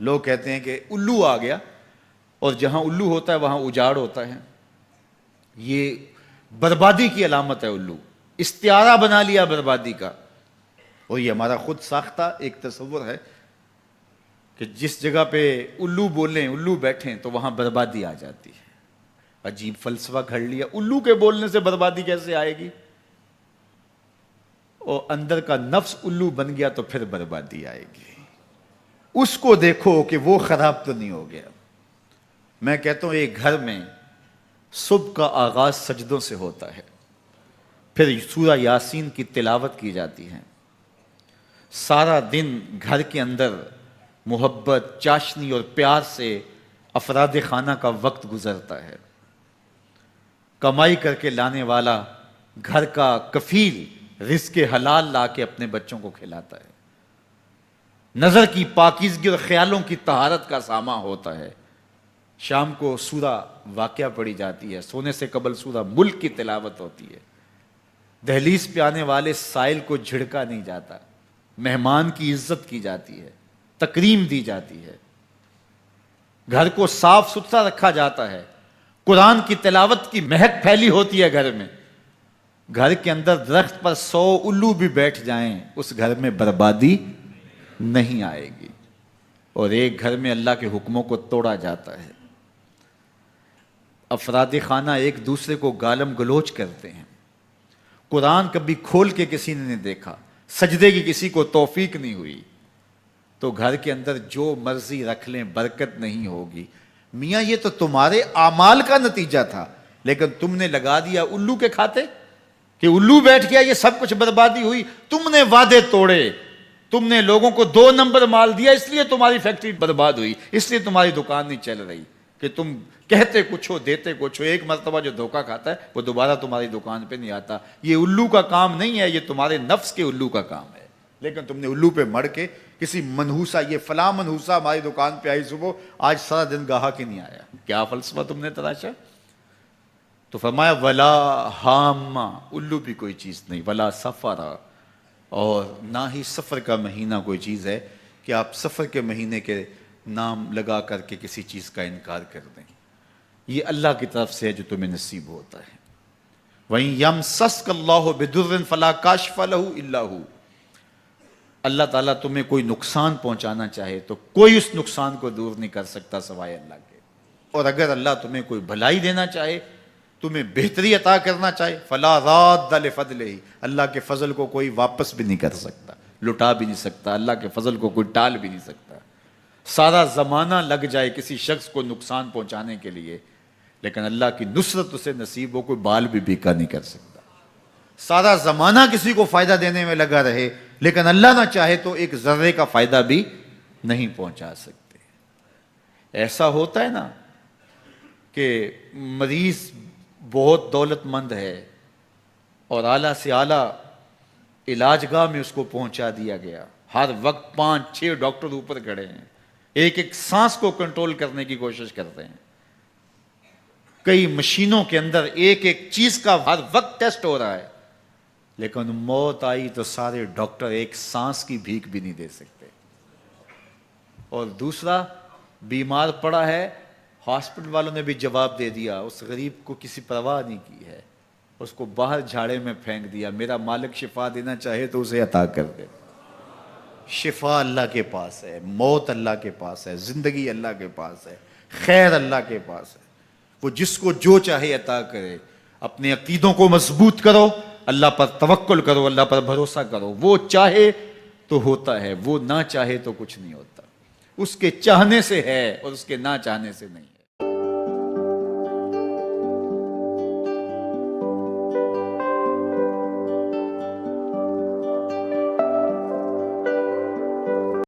لوگ کہتے ہیں کہ الو آ گیا، اور جہاں الو ہوتا ہے وہاں اجاڑ ہوتا ہے. یہ بربادی کی علامت ہے. الو استعارہ بنا لیا بربادی کا، اور یہ ہمارا خود ساختہ ایک تصور ہے کہ جس جگہ پہ الو بولیں، الو بیٹھیں، تو وہاں بربادی آ جاتی ہے. عجیب فلسفہ گھڑ لیا. الو کے بولنے سے بربادی کیسے آئے گی؟ اور اندر کا نفس الو بن گیا تو پھر بربادی آئے گی. اس کو دیکھو کہ وہ خراب تو نہیں ہو گیا. میں کہتا ہوں ایک گھر میں صبح کا آغاز سجدوں سے ہوتا ہے، پھر سورہ یاسین کی تلاوت کی جاتی ہے، سارا دن گھر کے اندر محبت، چاشنی اور پیار سے افراد خانہ کا وقت گزرتا ہے. کمائی کر کے لانے والا گھر کا کفیل رزق حلال لا کے اپنے بچوں کو کھلاتا ہے. نظر کی پاکیزگی اور خیالوں کی طہارت کا ساما ہوتا ہے. شام کو سورہ واقعہ پڑھی جاتی ہے، سونے سے قبل سورہ ملک کی تلاوت ہوتی ہے. دہلیز پہ آنے والے سائل کو جھڑکا نہیں جاتا، مہمان کی عزت کی جاتی ہے، تکریم دی جاتی ہے، گھر کو صاف ستھرا رکھا جاتا ہے. قرآن کی تلاوت کی مہک پھیلی ہوتی ہے گھر میں. گھر کے اندر درخت پر 100 الو بھی بیٹھ جائیں، اس گھر میں بربادی نہیں آئے گی. اور ایک گھر میں اللہ کے حکموں کو توڑا جاتا ہے، افراد خانہ ایک دوسرے کو گالم گلوچ کرتے ہیں، قرآن کبھی کھول کے کسی نے نہیں دیکھا، سجدے کی کسی کو توفیق نہیں ہوئی، تو گھر کے اندر جو مرضی رکھ لیں برکت نہیں ہوگی. میاں یہ تو تمہارے اعمال کا نتیجہ تھا، لیکن تم نے لگا دیا الو کے کھاتے کہ الو بیٹھ گیا، یہ سب کچھ بربادی ہوئی. تم نے وعدے توڑے، تم نے لوگوں کو 2 نمبر مال دیا، اس لیے تمہاری فیکٹری برباد ہوئی، اس لیے تمہاری دکان نہیں چل رہی. کہ تم کہتے کچھ ہو دیتے کچھ ہو. ایک مرتبہ جو دھوکہ کھاتا ہے وہ دوبارہ تمہاری دکان پہ نہیں آتا. یہ الو کا کام نہیں ہے، یہ تمہارے نفس کے الو کا کام ہے. لیکن تم نے الو پہ مڑ کے کسی منحوسہ، یہ فلاں منحوسہ ہماری دکان پہ آئی صبح، آج سارا دن گاہک ہی نہیں آیا. کیا فلسفہ تم نے تراشا؟ تو فرمایا ولا ہامہ، الو بھی کوئی چیز نہیں، ولا سفرا، اور نہ ہی سفر کا مہینہ کوئی چیز ہے کہ آپ سفر کے مہینے کے نام لگا کر کے کسی چیز کا انکار کر دیں. یہ اللہ کی طرف سے ہے جو تمہیں نصیب ہوتا ہے. وَإِن يَمْسَسْكَ اللَّهُ بِضُرٍّ فَلَا كَاشِفَ لَهُ إِلَّا هُوَ. اللہ تعالیٰ تمہیں کوئی نقصان پہنچانا چاہے تو کوئی اس نقصان کو دور نہیں کر سکتا سوائے اللہ کے. اور اگر اللہ تمہیں کوئی بھلائی دینا چاہے، تمہیں بہتری عطا کرنا چاہے، فَلَا رَادَّ لِفَضْلِهِ، اللہ کے فضل کو کوئی واپس بھی نہیں کر سکتا، لٹا بھی نہیں سکتا. اللہ کے فضل کو کوئی ٹال بھی نہیں سکتا. سارا زمانہ لگ جائے کسی شخص کو نقصان پہنچانے کے لیے، لیکن اللہ کی نصرت اسے نصیب ہو، کوئی بال بھی بیکا نہیں کر سکتا. سارا زمانہ کسی کو فائدہ دینے میں لگا رہے، لیکن اللہ نہ چاہے تو ایک ذرے کا فائدہ بھی نہیں پہنچا سکتے. ایسا ہوتا ہے نا کہ مریض بہت دولت مند ہے اور اعلیٰ سے اعلیٰ علاج گاہ میں اس کو پہنچا دیا گیا، ہر وقت 5-6 ڈاکٹر اوپر کھڑے ہیں، ایک ایک سانس کو کنٹرول کرنے کی کوشش کرتے ہیں، کئی مشینوں کے اندر ایک ایک چیز کا ہر وقت ٹیسٹ ہو رہا ہے، لیکن موت آئی تو سارے ڈاکٹر ایک سانس کی بھیک بھی نہیں دے سکتے. اور دوسرا بیمار پڑا ہے، ہاسپٹل والوں نے بھی جواب دے دیا، اس غریب کو کسی پرواہ نہیں کی ہے، اس کو باہر جھاڑے میں پھینک دیا. میرا مالک شفا دینا چاہے تو اسے عطا کر دے. شفا اللہ کے پاس ہے، موت اللہ کے پاس ہے، زندگی اللہ کے پاس ہے، خیر اللہ کے پاس ہے. وہ جس کو جو چاہے عطا کرے. اپنے عقیدوں کو مضبوط کرو، اللہ پر توکل کرو، اللہ پر بھروسہ کرو. وہ چاہے تو ہوتا ہے، وہ نہ چاہے تو کچھ نہیں ہوتا. اس کے چاہنے سے ہے اور اس کے نہ چاہنے سے نہیں.